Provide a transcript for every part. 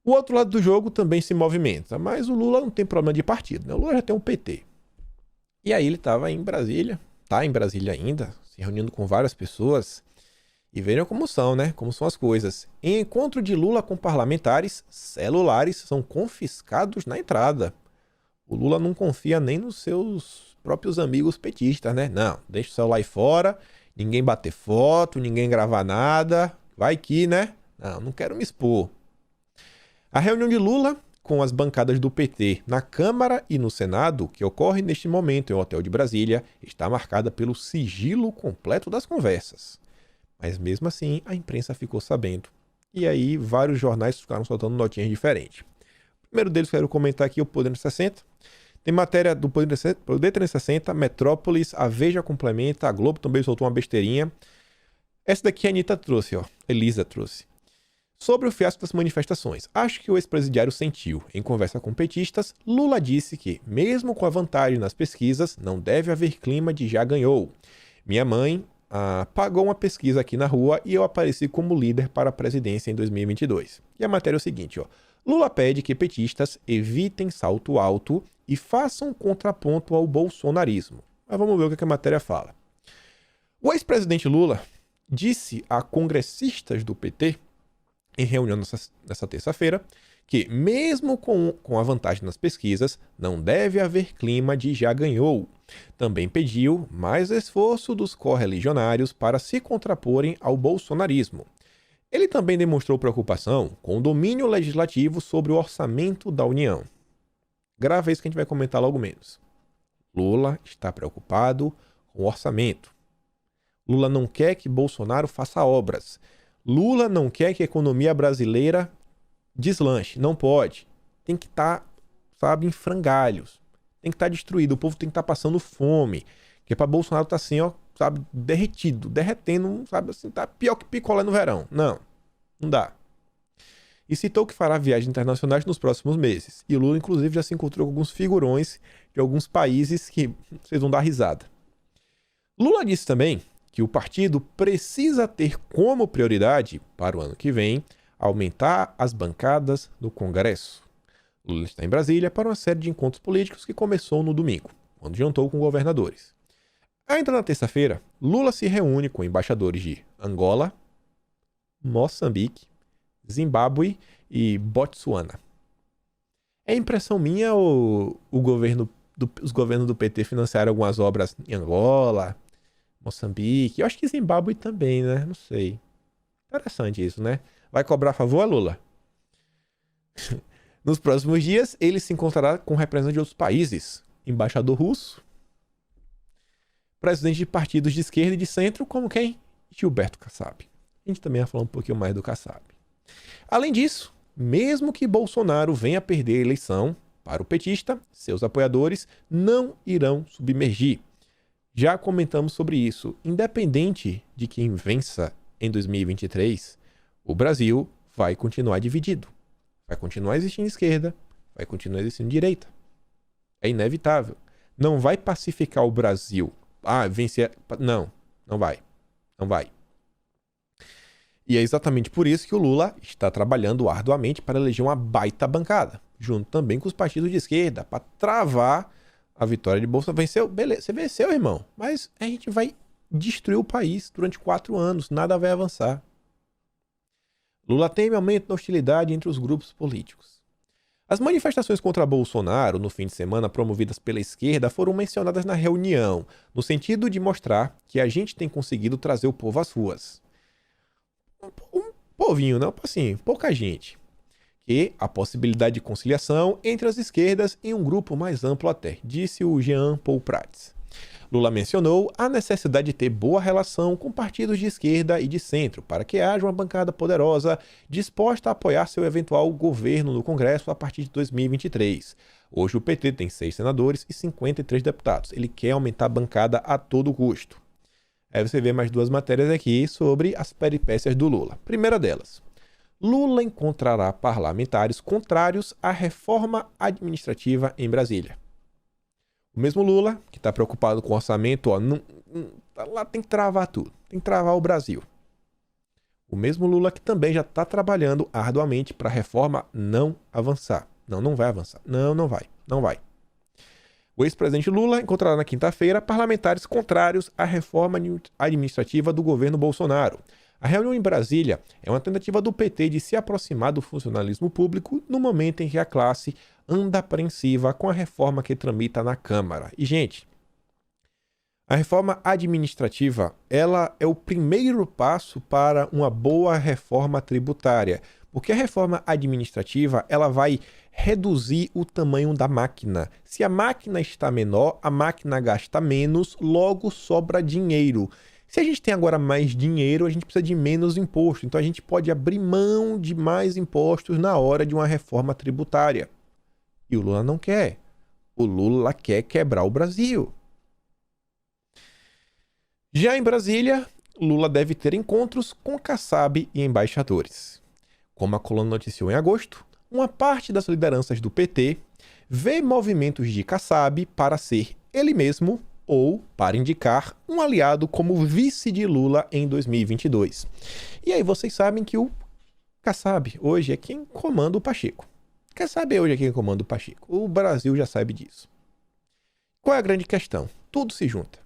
O outro lado do jogo também se movimenta, mas o Lula não tem problema de partido, né? O Lula já tem um PT. E aí ele estava em Brasília, tá em Brasília ainda, se reunindo com várias pessoas. E vejam como são, né? Como são as coisas. Em encontro de Lula com parlamentares, celulares são confiscados na entrada. O Lula não confia nem nos seus próprios amigos petistas, né? Não, deixa o celular aí fora, ninguém bater foto, ninguém gravar nada. Vai que, né? Não quero me expor. A reunião de Lula com as bancadas do PT na Câmara e no Senado, que ocorre neste momento em um hotel de Brasília, está marcada pelo sigilo completo das conversas. Mas mesmo assim, a imprensa ficou sabendo. E aí, vários jornais ficaram soltando notinhas diferentes. O primeiro deles que eu quero comentar aqui é o Poder 360. Tem matéria do Poder 360, Metrópolis, a Veja complementa, a Globo também soltou uma besteirinha. Essa daqui a Anitta trouxe, Elisa trouxe. Sobre o fiasco das manifestações, acho que o ex-presidiário sentiu. Em conversa com petistas, Lula disse que, mesmo com a vantagem nas pesquisas, não deve haver clima de já ganhou. Minha mãe pagou uma pesquisa aqui na rua e eu apareci como líder para a presidência em 2022. E a matéria é o seguinte, Lula pede que petistas evitem salto alto e façam contraponto ao bolsonarismo. Mas vamos ver o que a matéria fala. O ex-presidente Lula disse a congressistas do PT, em reunião nessa terça-feira, que, mesmo com a vantagem nas pesquisas, não deve haver clima de já ganhou. Também pediu mais esforço dos correligionários para se contraporem ao bolsonarismo. Ele também demonstrou preocupação com o domínio legislativo sobre o orçamento da União. Grava isso que a gente vai comentar logo menos. Lula está preocupado com o orçamento. Lula não quer que Bolsonaro faça obras. Lula não quer que a economia brasileira deslanche. Não pode. Tem que estar, em frangalhos. Tem que estar destruído. O povo tem que estar passando fome. Que para Bolsonaro tá assim, derretido, derretendo, assim, tá pior que picolé no verão. Não dá. E citou que fará viagens internacionais nos próximos meses. E o Lula, inclusive, já se encontrou com alguns figurões de alguns países que vocês vão dar risada. Lula disse também que o partido precisa ter como prioridade, para o ano que vem, aumentar as bancadas no Congresso. Lula está em Brasília para uma série de encontros políticos que começou no domingo, quando jantou com governadores. Ainda na terça-feira, Lula se reúne com embaixadores de Angola, Moçambique, Zimbábue e Botsuana. É impressão minha ou os governos do PT financiaram algumas obras em Angola, Moçambique? Eu acho que Zimbábue também, né? Não sei. Interessante isso, né? Vai cobrar a favor, Lula? Nos próximos dias, ele se encontrará com representantes de outros países. Embaixador russo, presidente de partidos de esquerda e de centro, como quem? Gilberto Kassab. A gente também vai falar um pouquinho mais do Kassab. Além disso, mesmo que Bolsonaro venha a perder a eleição, para o petista, seus apoiadores não irão submergir. Já comentamos sobre isso. Independente de quem vença em 2023, o Brasil vai continuar dividido. Vai continuar existindo esquerda, vai continuar existindo direita. É inevitável. Não vai pacificar o Brasil. Vencer. Não vai. Não vai. E é exatamente por isso que o Lula está trabalhando arduamente para eleger uma baita bancada, junto também com os partidos de esquerda, para travar a vitória de Bolsonaro. Venceu? Beleza, você venceu, irmão. Mas a gente vai destruir o país durante 4 anos, nada vai avançar. Lula teme aumento da hostilidade entre os grupos políticos. As manifestações contra Bolsonaro no fim de semana promovidas pela esquerda foram mencionadas na reunião, no sentido de mostrar que a gente tem conseguido trazer o povo às ruas. Um povinho, não? Assim, pouca gente. Que a possibilidade de conciliação entre as esquerdas em um grupo mais amplo até, disse o Jean Paul Prats. Lula mencionou a necessidade de ter boa relação com partidos de esquerda e de centro, para que haja uma bancada poderosa disposta a apoiar seu eventual governo no Congresso a partir de 2023. Hoje o PT tem 6 senadores e 53 deputados. Ele quer aumentar a bancada a todo custo. Aí você vê mais 2 matérias aqui sobre as peripécias do Lula. Primeira delas, Lula encontrará parlamentares contrários à reforma administrativa em Brasília. O mesmo Lula, que está preocupado com o orçamento, lá tem que travar tudo. Tem que travar o Brasil. O mesmo Lula que também já está trabalhando arduamente para a reforma não avançar. Não, não vai avançar. Não, não vai. Não vai. O ex-presidente Lula encontrará na quinta-feira parlamentares contrários à reforma administrativa do governo Bolsonaro. A reunião em Brasília é uma tentativa do PT de se aproximar do funcionalismo público no momento em que a classe anda apreensiva com a reforma que tramita na Câmara. E, gente, a reforma administrativa, ela é o primeiro passo para uma boa reforma tributária, porque a reforma administrativa, ela vai reduzir o tamanho da máquina. Se a máquina está menor, a máquina gasta menos, logo sobra dinheiro. Se a gente tem agora mais dinheiro, a gente precisa de menos imposto. Então a gente pode abrir mão de mais impostos na hora de uma reforma tributária. E o Lula não quer. O Lula quer quebrar o Brasil. Já em Brasília, Lula deve ter encontros com Kassab e embaixadores. Como a coluna noticiou em agosto, uma parte das lideranças do PT vê movimentos de Kassab para ser ele mesmo ou para indicar um aliado como vice de Lula em 2022. E aí vocês sabem que o Kassab hoje é quem comanda o Pacheco. Kassab hoje é quem comanda o Pacheco. O Brasil já sabe disso. Qual é a grande questão? Tudo se junta.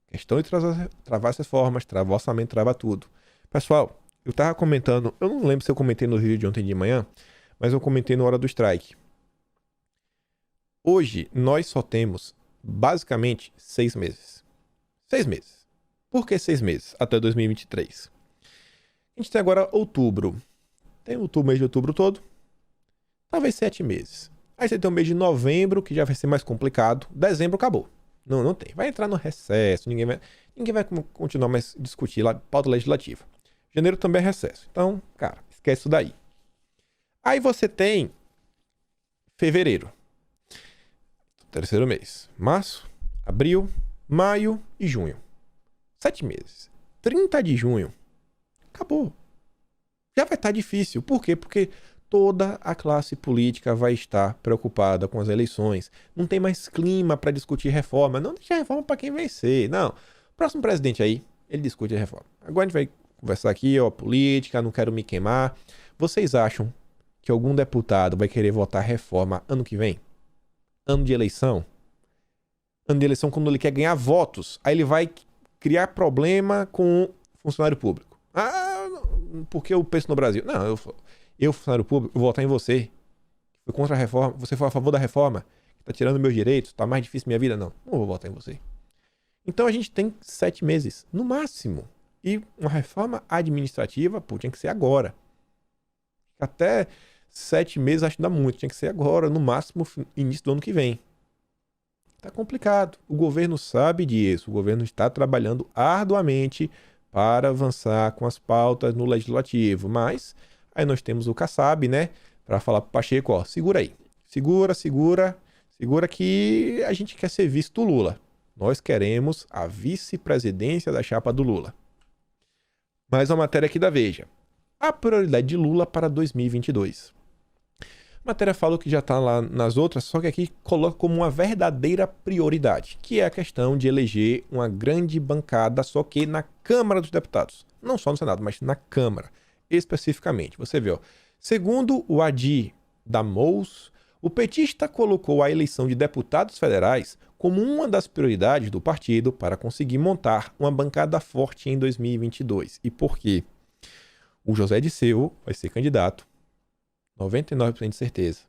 Questão de travar as reformas, travar o orçamento, trava tudo. Pessoal, eu tava comentando, eu não lembro se eu comentei no vídeo de ontem de manhã, mas eu comentei na hora do strike. Hoje, nós só temos, basicamente, 6 meses. 6 meses. Por que 6 meses? Até 2023. A gente tem agora outubro. Tem outubro, mês de outubro todo. Talvez 7 meses. Aí você tem o mês de novembro, que já vai ser mais complicado. Dezembro acabou. Não tem. Vai entrar no recesso, ninguém vai continuar mais discutir lá, pauta legislativa. Janeiro também é recesso. Então, cara, esquece isso daí. Aí você tem fevereiro. Terceiro mês. Março, abril, maio e junho. 7 meses. 30 de junho. Acabou. Já vai estar difícil. Por quê? Porque toda a classe política vai estar preocupada com as eleições. Não tem mais clima para discutir reforma. Não deixa a reforma para quem vencer. Não. Próximo presidente aí, ele discute a reforma. Agora a gente vai conversar aqui, ó, política, não quero me queimar. Vocês acham que algum deputado vai querer votar reforma ano que vem? Ano de eleição? Ano de eleição quando ele quer ganhar votos. Aí ele vai criar problema com o funcionário público. Ah, porque eu penso no Brasil. Não, eu funcionário público, eu vou votar em você. Foi contra a reforma. Você foi a favor da reforma. Tá tirando meus direitos. Tá mais difícil minha vida. Não vou votar em você. Então a gente tem 7 meses, no máximo. E uma reforma administrativa, pô, tinha que ser agora. Até 7 meses acho que dá muito. Tinha que ser agora, no máximo início do ano que vem. Tá complicado. O governo sabe disso. O governo está trabalhando arduamente para avançar com as pautas no legislativo. Mas aí nós temos o Kassab, né? Para falar pro Pacheco, ó, segura aí. Segura que a gente quer ser vice do Lula. Nós queremos a vice-presidência da chapa do Lula. Mais uma matéria aqui da Veja. A prioridade de Lula para 2022. A matéria fala que já está lá nas outras, só que aqui coloca como uma verdadeira prioridade, que é a questão de eleger uma grande bancada, só que na Câmara dos Deputados. Não só no Senado, mas na Câmara, especificamente. Você vê, ó, segundo o Adi Damous, o petista colocou a eleição de deputados federais como uma das prioridades do partido para conseguir montar uma bancada forte em 2022. E por quê? O José Disseu vai ser candidato, 99% de certeza.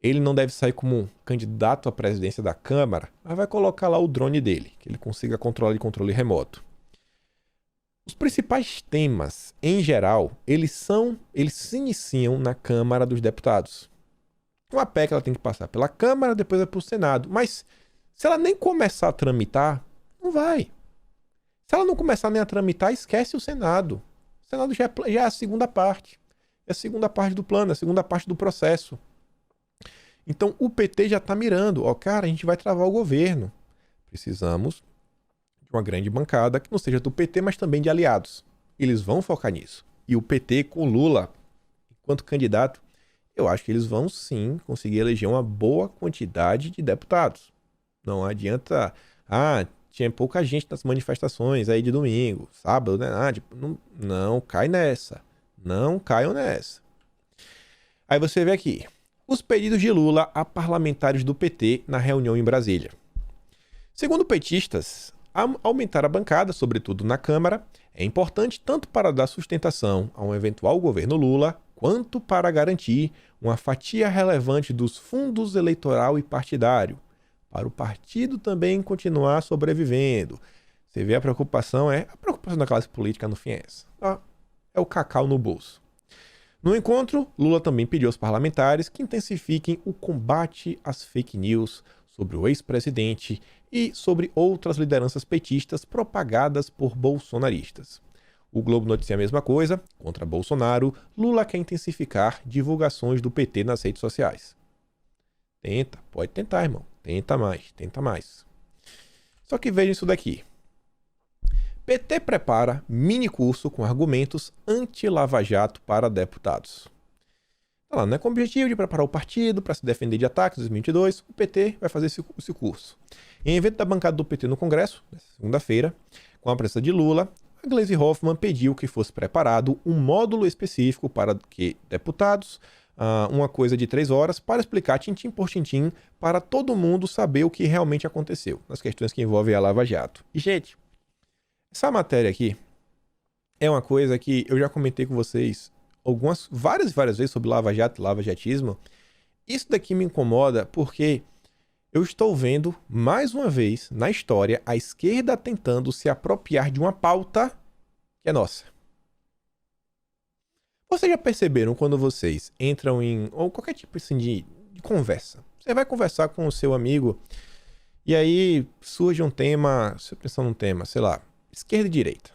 Ele não deve sair como candidato à presidência da Câmara, mas vai colocar lá o drone dele, que ele consiga controlar de controle remoto. Os principais temas, em geral, eles se iniciam na Câmara dos Deputados. Uma PEC ela tem que passar pela Câmara, depois é para o Senado. Mas se ela nem começar a tramitar, não vai. Se ela não começar nem a tramitar, esquece o Senado. O Senado já é a segunda parte. É a segunda parte do plano, é a segunda parte do processo. Então o PT já está mirando. Ó, cara, a gente vai travar o governo. Precisamos de uma grande bancada que não seja do PT, mas também de aliados. Eles vão focar nisso. E o PT com Lula, enquanto candidato, eu acho que eles vão sim conseguir eleger uma boa quantidade de deputados. Não adianta, tinha pouca gente nas manifestações aí de domingo, sábado, né? Não cai nessa. Não caiam nessa. Aí você vê aqui. Os pedidos de Lula a parlamentares do PT na reunião em Brasília. Segundo petistas, aumentar a bancada, sobretudo na Câmara, é importante tanto para dar sustentação a um eventual governo Lula, quanto para garantir uma fatia relevante dos fundos eleitoral e partidário, para o partido também continuar sobrevivendo. Você vê a preocupação da classe política no fim é essa. É o cacau no bolso. No encontro, Lula também pediu aos parlamentares que intensifiquem o combate às fake news sobre o ex-presidente e sobre outras lideranças petistas propagadas por bolsonaristas. O Globo noticia a mesma coisa. Contra Bolsonaro, Lula quer intensificar divulgações do PT nas redes sociais. Pode tentar, irmão. Tenta mais. Só que veja isso daqui. PT prepara mini curso com argumentos anti-Lava Jato para deputados. Tá lá, né? Com o objetivo de preparar o partido para se defender de ataques em 2022, o PT vai fazer esse curso. Em evento da bancada do PT no Congresso, segunda-feira, com a presença de Lula, a Gleisi Hoffmann pediu que fosse preparado um módulo específico para que deputados, uma coisa de 3 horas, para explicar tintim por tintim para todo mundo saber o que realmente aconteceu nas questões que envolvem a Lava Jato. E, gente, essa matéria aqui é uma coisa que eu já comentei com vocês várias vezes sobre Lava Jato e lavajatismo. Isso daqui me incomoda porque eu estou vendo, mais uma vez, na história, a esquerda tentando se apropriar de uma pauta que é nossa. Vocês já perceberam quando vocês entram em ou qualquer tipo assim, de conversa? Você vai conversar com o seu amigo e aí surge um tema, você pensa num tema, sei lá, esquerda e direita.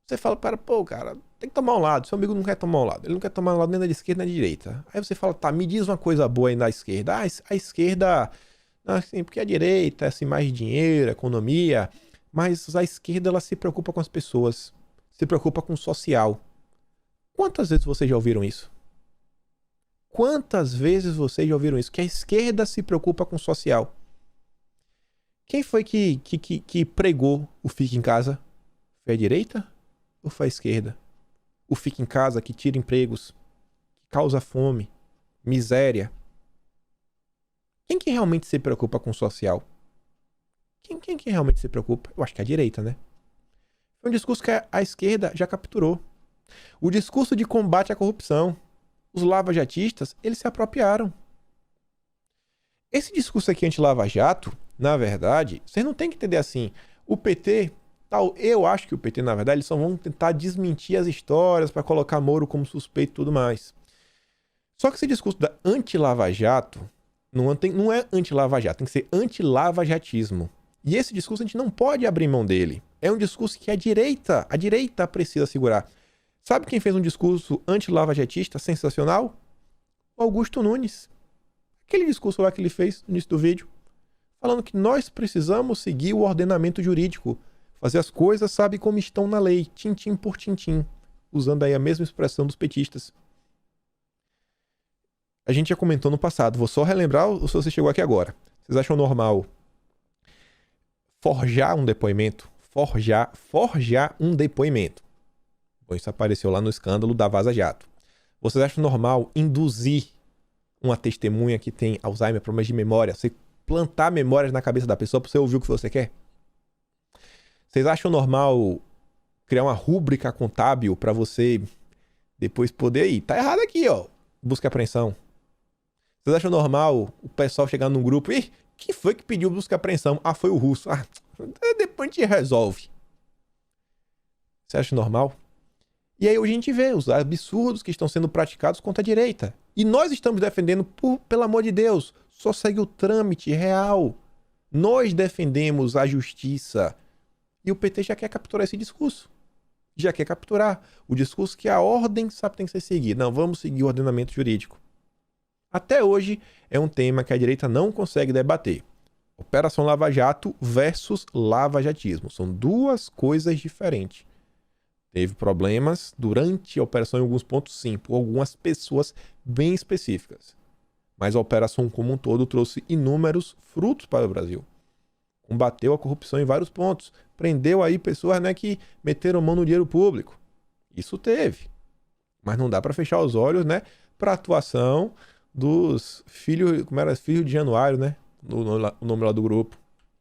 Você fala para, cara, tem que tomar um lado. Seu amigo não quer tomar um lado. Ele não quer tomar um lado nem da esquerda nem da direita. Aí você fala, tá, me diz uma coisa boa aí na esquerda. A esquerda, assim, porque a direita é assim, mais dinheiro, economia. Mas a esquerda, ela se preocupa com as pessoas. Se preocupa com o social. Quantas vezes vocês já ouviram isso? Quantas vezes vocês já ouviram isso? Que a esquerda se preocupa com o social. Quem foi que pregou o fique em casa? Foi a direita ou foi a esquerda? O fique em casa que tira empregos, que causa fome, miséria. Quem que realmente se preocupa com o social? Quem que realmente se preocupa? Eu acho que é a direita, né? Foi um discurso que a esquerda já capturou. O discurso de combate à corrupção. Os lavajatistas, eles se apropriaram. Esse discurso aqui anti-Lava Jato, na verdade, vocês não tem que entender assim. O PT, eu acho que o PT, na verdade, eles só vão tentar desmentir as histórias para colocar Moro como suspeito e tudo mais. Só que esse discurso da anti-Lava Jato não é anti-Lava Jato, tem que ser anti-lavajatismo. E esse discurso a gente não pode abrir mão dele. É um discurso que a direita precisa segurar. Sabe quem fez um discurso anti-lavajatista sensacional? O Augusto Nunes. Aquele discurso lá que ele fez no início do vídeo, falando que nós precisamos seguir o ordenamento jurídico, fazer as coisas, sabe, como estão na lei, tintim por tintim, usando aí a mesma expressão dos petistas. A gente já comentou no passado, vou só relembrar se você chegou aqui agora. Vocês acham normal forjar um depoimento? Forjar um depoimento. Bom, isso apareceu lá no escândalo da Vaza Jato. Vocês acham normal induzir uma testemunha que tem Alzheimer, problemas de memória, você plantar memórias na cabeça da pessoa para você ouvir o que você quer? Vocês acham normal criar uma rúbrica contábil para você depois poder ir? Tá errado aqui, ó. Busca e apreensão. Vocês acham normal o pessoal chegar num grupo e quem foi que pediu busca e apreensão? Ah, foi o russo. Ah, depois a gente resolve. Você acha normal? E aí hoje a gente vê os absurdos que estão sendo praticados contra a direita. E nós estamos defendendo, pelo amor de Deus, só segue o trâmite real. Nós defendemos a justiça. E o PT já quer capturar esse discurso. Já quer capturar o discurso que a ordem sabe tem que ser seguida. Não, vamos seguir o ordenamento jurídico. Até hoje é um tema que a direita não consegue debater. Operação Lava Jato versus lavajatismo. São duas coisas diferentes. Teve problemas durante a operação em alguns pontos, sim, por algumas pessoas bem específicas. Mas a operação como um todo trouxe inúmeros frutos para o Brasil. combateu a corrupção em vários pontos, prendeu aí pessoas, né, que meteram mão no dinheiro público. Isso teve. Mas não dá para fechar os olhos, né, para a atuação dos filhos, como era, filho de Januário, né, o nome lá do grupo.